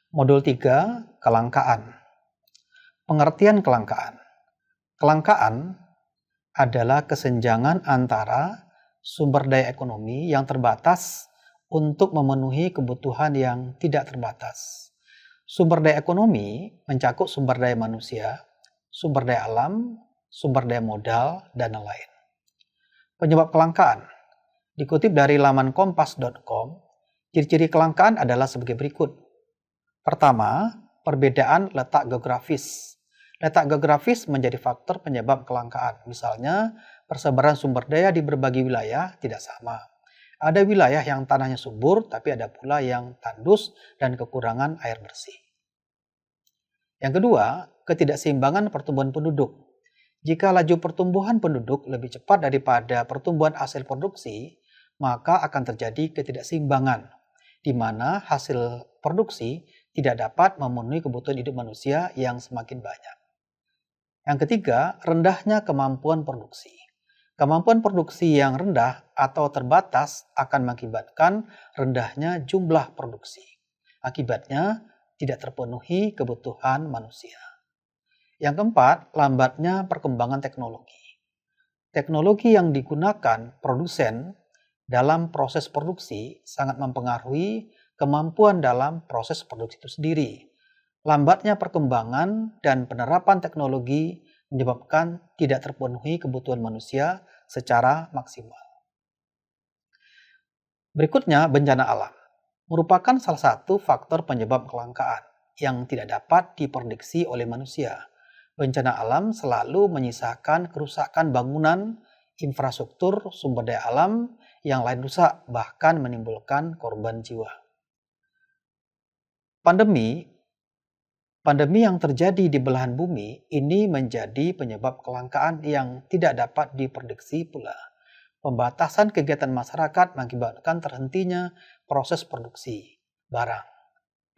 Modul 3, kelangkaan. Pengertian kelangkaan. Kelangkaan adalah kesenjangan antara sumber daya ekonomi yang terbatas untuk memenuhi kebutuhan yang tidak terbatas. Sumber daya ekonomi mencakup sumber daya manusia, sumber daya alam, sumber daya modal, dan lain-lain. Penyebab kelangkaan. Dikutip dari laman kompas.com, ciri-ciri kelangkaan adalah sebagai berikut. Pertama, perbedaan letak geografis. Letak geografis menjadi faktor penyebab kelangkaan. Misalnya, persebaran sumber daya di berbagai wilayah tidak sama. Ada wilayah yang tanahnya subur, tapi ada pula yang tandus dan kekurangan air bersih. Yang kedua, ketidakseimbangan pertumbuhan penduduk. Jika laju pertumbuhan penduduk lebih cepat daripada pertumbuhan hasil produksi, maka akan terjadi ketidakseimbangan, di mana hasil produksi tidak dapat memenuhi kebutuhan hidup manusia yang semakin banyak. Yang ketiga, rendahnya kemampuan produksi. Kemampuan produksi yang rendah atau terbatas akan mengakibatkan rendahnya jumlah produksi. Akibatnya, tidak terpenuhi kebutuhan manusia. Yang keempat, lambatnya perkembangan teknologi. Teknologi yang digunakan produsen dalam proses produksi sangat mempengaruhi kemampuan dalam proses produksi itu sendiri. Lambatnya perkembangan dan penerapan teknologi menyebabkan tidak terpenuhi kebutuhan manusia secara maksimal. Berikutnya, bencana alam merupakan salah satu faktor penyebab kelangkaan yang tidak dapat diprediksi oleh manusia. Bencana alam selalu menyisakan kerusakan bangunan, infrastruktur, sumber daya alam yang lain rusak, bahkan menimbulkan korban jiwa. Pandemi yang terjadi di belahan bumi ini menjadi penyebab kelangkaan yang tidak dapat diprediksi pula. Pembatasan kegiatan masyarakat mengakibatkan terhentinya proses produksi barang.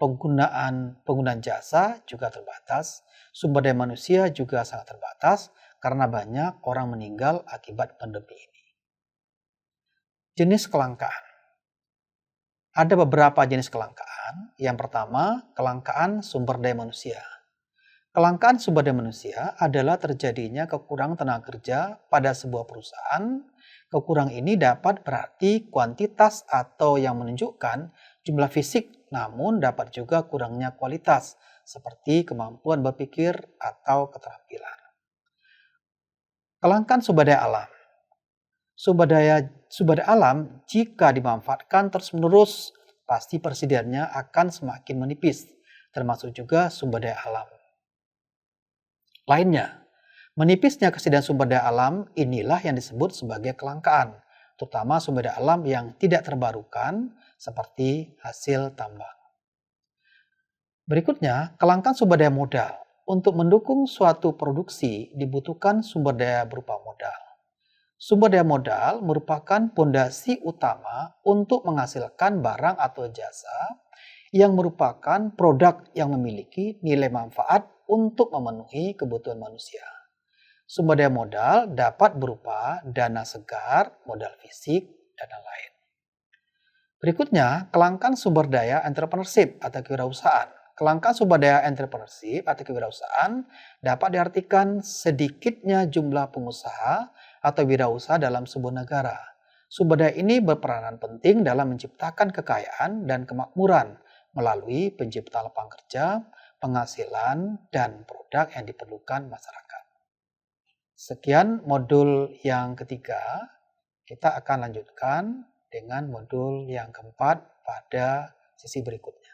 Penggunaan jasa juga terbatas, sumber daya manusia juga sangat terbatas karena banyak orang meninggal akibat pandemi ini. Jenis kelangkaan. Ada beberapa jenis kelangkaan. Yang pertama, kelangkaan sumber daya manusia. Kelangkaan sumber daya manusia adalah terjadinya kekurangan tenaga kerja pada sebuah perusahaan. Kekurangan ini dapat berarti kuantitas atau yang menunjukkan jumlah fisik, namun dapat juga kurangnya kualitas, seperti kemampuan berpikir atau keterampilan. Kelangkaan sumber daya alam. Sumber daya alam jika dimanfaatkan terus-menerus, pasti persediaannya akan semakin menipis, termasuk juga sumber daya alam lainnya. Menipisnya kesediaan sumber daya alam inilah yang disebut sebagai kelangkaan, terutama sumber daya alam yang tidak terbarukan seperti hasil tambang. Berikutnya, kelangkaan sumber daya modal. Untuk mendukung suatu produksi dibutuhkan sumber daya berupa modal. Sumber daya modal merupakan pondasi utama untuk menghasilkan barang atau jasa yang merupakan produk yang memiliki nilai manfaat untuk memenuhi kebutuhan manusia. Sumber daya modal dapat berupa dana segar, modal fisik, dan lain-lain. Berikutnya, kelangkaan sumber daya entrepreneurship atau kewirausahaan. Kelangkaan sumber daya entrepreneurship atau kewirausahaan dapat diartikan sedikitnya jumlah pengusaha atau wirausaha dalam sebuah negara. Sumber daya ini berperanan penting dalam menciptakan kekayaan dan kemakmuran melalui penciptaan lapangan kerja, penghasilan, dan produk yang diperlukan masyarakat. Sekian modul yang ketiga, kita akan lanjutkan dengan modul yang keempat pada sesi berikutnya.